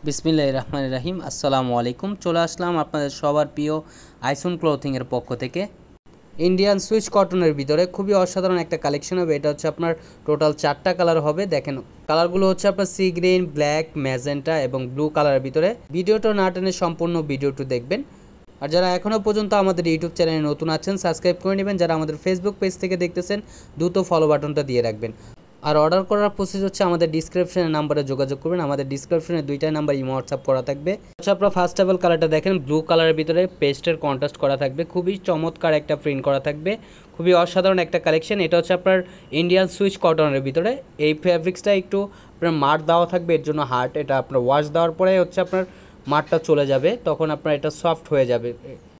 বিসমিল্লাহির রহমানির রহিম। আসসালামু আলাইকুম। চলে আসলাম আপনাদের সবার প্রিয় আইসন ক্লথিংয়ের পক্ষ থেকে। ইন্ডিয়ান সুইচ কটনের ভিতরে খুবই অসাধারণ একটা কালেকশন হবে। এটা হচ্ছে আপনার টোটাল 4টা কালার হবে। দেখেন কালারগুলো হচ্ছে আপনার সি গ্রিন, ব্ল্যাক, ম্যাজেন্টা এবং ব্লু কালারের ভিতরে। ভিডিওটা না টেনে সম্পূর্ণ ভিডিওটি দেখবেন। আর যারা এখনও পর্যন্ত আমাদের ইউটিউব চ্যানেলে নতুন আছেন সাবস্ক্রাইব করে নেবেন। যারা আমাদের ফেসবুক পেজ থেকে দেখতেছেন দ্রুত ফলো বাটনটা দিয়ে রাখবেন। আর অর্ডার করার প্রসেস হচ্ছে আমাদের ডিসক্রিপশনের নাম্বারে যোগাযোগ করবেন। আমাদের ডিসক্রিপশনে 2টা নাম্বার ইমো হোয়াটসঅ্যাপ করা থাকবে। আচ্ছা, আপনারা ফার্স্ট অফ অল কালারটা দেখেন, ব্লু কালারের ভিতরে পেস্টের কন্ট্রাস্ট করা থাকবে। খুবই চমৎকার একটা প্রিন্ট করা থাকবে, খুবই অসাধারণ একটা কালেকশন। এটা হচ্ছে আপনার ইন্ডিয়ান সুইচ কটনের ভিতরে। এই ফ্যাব্রিক্সটা একটু আপনার মার দেওয়া থাকবে, এর জন্য হার্ড। এটা আপনার ওয়াশ দেওয়ার পরে হচ্ছে আপনার মারটা চলে যাবে, তখন আপনার এটা সফট হয়ে যাবে।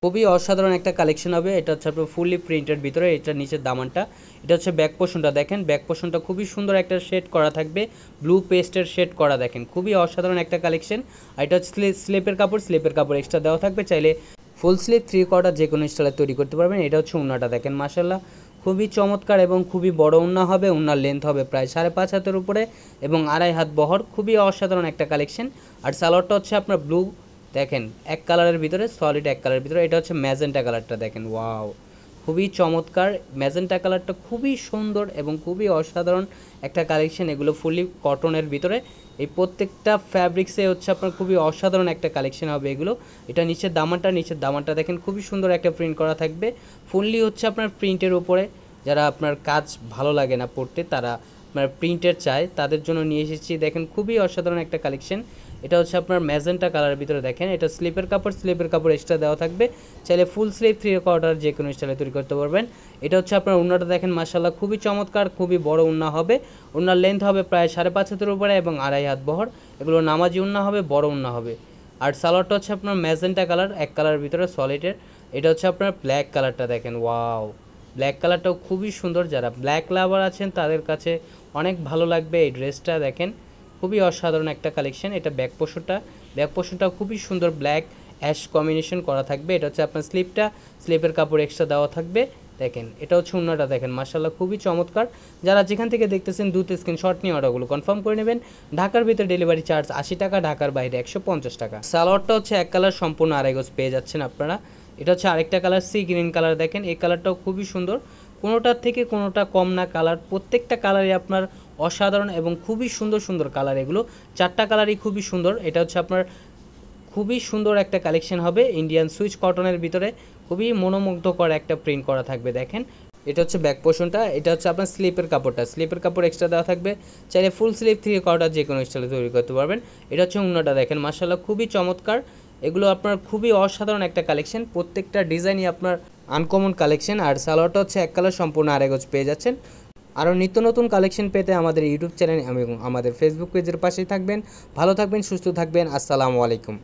খুবই অসাধারণ একটা কালেকশন হবে। এটা হচ্ছে আপনার ফুললি প্রিন্টের ভিতরে। এটা নিচের দামানটা, এটা হচ্ছে ব্যাক পোর্শনটা দেখেন। ব্যাক পোর্শনটা খুবই সুন্দর একটা শেড করা থাকবে, ব্লু পেস্টের শেড করা দেখেন, খুবই অসাধারণ একটা কালেকশন। আর এটা হচ্ছে স্লিপের কাপড় এক্সট্রা দেওয়া থাকবে। চাইলে ফুল স্লিপ 3/4 যে কোনো স্টাইলে তৈরি করতে পারবেন। এটা হচ্ছে ওড়নাটা দেখেন, মাশাআল্লাহ খুবই চমৎকার এবং খুবই বড় ওড়না হবে। ওড়নার লেন্থ হবে প্রায় 5.5 হাতের উপরে এবং 2.5 হাত বহর। খুবই অসাধারণ একটা কালেকশন। আর সালোয়ারটা হচ্ছে আপনার ব্লু দেখেন, এক কালারের ভিতরে, সলিড এক কালারের ভিতরে। এটা হচ্ছে ম্যাজেন্টা কালারটা দেখেন, ওয়াও খুবই চমৎকার। ম্যাজেন্টা কালারটা খুবই সুন্দর এবং খুবই অসাধারণ একটা কালেকশন। এগুলো ফুলি কটনের ভিতরে। এই প্রত্যেকটা ফ্যাব্রিক্সে হচ্ছে আপনার খুবই অসাধারণ একটা কালেকশন হবে এগুলো। এটা নিচের দামানটা দেখেন, খুবই সুন্দর একটা প্রিন্ট করা থাকবে। ফুললি হচ্ছে আপনার প্রিন্টের উপরে। যারা আপনার কাজ ভালো লাগে না পড়তে, তারা আপনার প্রিন্টের চায়, তাদের জন্য নিয়ে এসেছি। দেখেন খুবই অসাধারণ একটা কালেকশন। এটা হচ্ছে আপনার ম্যাজেন্টা কালারের ভিতরে দেখেন। এটা স্লিপের কাপড় এক্সট্রা দেওয়া থাকবে। চাইলে ফুল স্লিভ 3/4 যে কোনো স্টাইলে তৈরি করতে পারবেন। এটা হচ্ছে আপনার ওড়নাটা দেখেন, মাশাআল্লাহ খুবই চমৎকার, খুবই বড় ওড়না হবে। ওড়নার লেন্থ হবে প্রায় 5.5 হাতের উপরে এবং 2.5 হাত বহর। এগুলো নামাজি ওড়না হবে, বড় ওড়না হবে। আর সালোয়ারটা হচ্ছে আপনার ম্যাজেন্টা কালার, এক কালারের ভিতরে সলিডের। এটা হচ্ছে আপনার ব্ল্যাক কালারটা দেখেন, ওয়াও ব্ল্যাক কালারটাও খুবই সুন্দর। যারা ব্ল্যাক লাভার আছেন তাদের কাছে অনেক ভালো লাগবে এই ড্রেসটা। দেখেন খুবই অসাধারণ একটা কালেকশন। এটা ব্যাক পোর্শনটা খুবই সুন্দর, ব্ল্যাক অ্যাশ কম্বিনেশন করা থাকবে। এটা হচ্ছে আপনার স্লিপের কাপড় এক্সট্রা দেওয়া থাকবে। দেখেন এটা হচ্ছে ওড়নাটা দেখেন, মাশাআল্লাহ খুবই চমৎকার। যারা যেখান থেকে দেখতেছেন দ্রুত স্ক্রিনশট নিয়ে অর্ডারগুলো কনফার্ম করে নেবেন। ঢাকার ভিতরে ডেলিভারি চার্জ 80 টাকা, ঢাকার বাইরে 150 টাকা। সালোয়ারটা হচ্ছে এক কালার, সম্পূর্ণ 2.5 গজ পেয়ে যাচ্ছেন আপনারা। এটা হচ্ছে আরেকটা কালার, সি গ্রিন কালার দেখেন। এই কালারটাও খুবই সুন্দর, কোনোটার থেকে কোনোটা কম না কালার। প্রত্যেকটা কালারই আপনার অসাধারণ এবং খুবই সুন্দর কালার। এগুলো 4টা কালারই খুবই সুন্দর। এটা হচ্ছে আপনার খুবই সুন্দর একটা কালেকশন হবে ইন্ডিয়ান সুইচ কটনের ভিতরে। খুবই মনোমুগ্ধকর একটা প্রিন্ট করা থাকবে দেখেন। এটা হচ্ছে ব্যাক পোর্শনটা। এটা হচ্ছে আপনার স্লিপের কাপড় এক্সট্রা দেওয়া থাকবে। চাইলে ফুল স্লিভ 3/4 যে কোনো স্টাইলে তৈরি করতে পারবেন। এটা হচ্ছে ওড়নাটা দেখেন, মাশাআল্লাহ খুবই চমৎকার। এগুলো আপনার খুবই অসাধারণ একটা কালেকশন। প্রত্যেকটা ডিজাইনই আপনার আনকমন কালেকশন। আর সালোয়ারটা হচ্ছে এক কালার, সম্পূর্ণ 2.5 গজ পেয়ে যাচ্ছেন। আরও নিত্য নতুন কালেকশন পেতে আমাদের ইউটিউব চ্যানেল এবং আমাদের ফেসবুক পেজের পাশেই থাকবেন। ভালো থাকবেন, সুস্থ থাকবেন। আসসালামু আলাইকুম।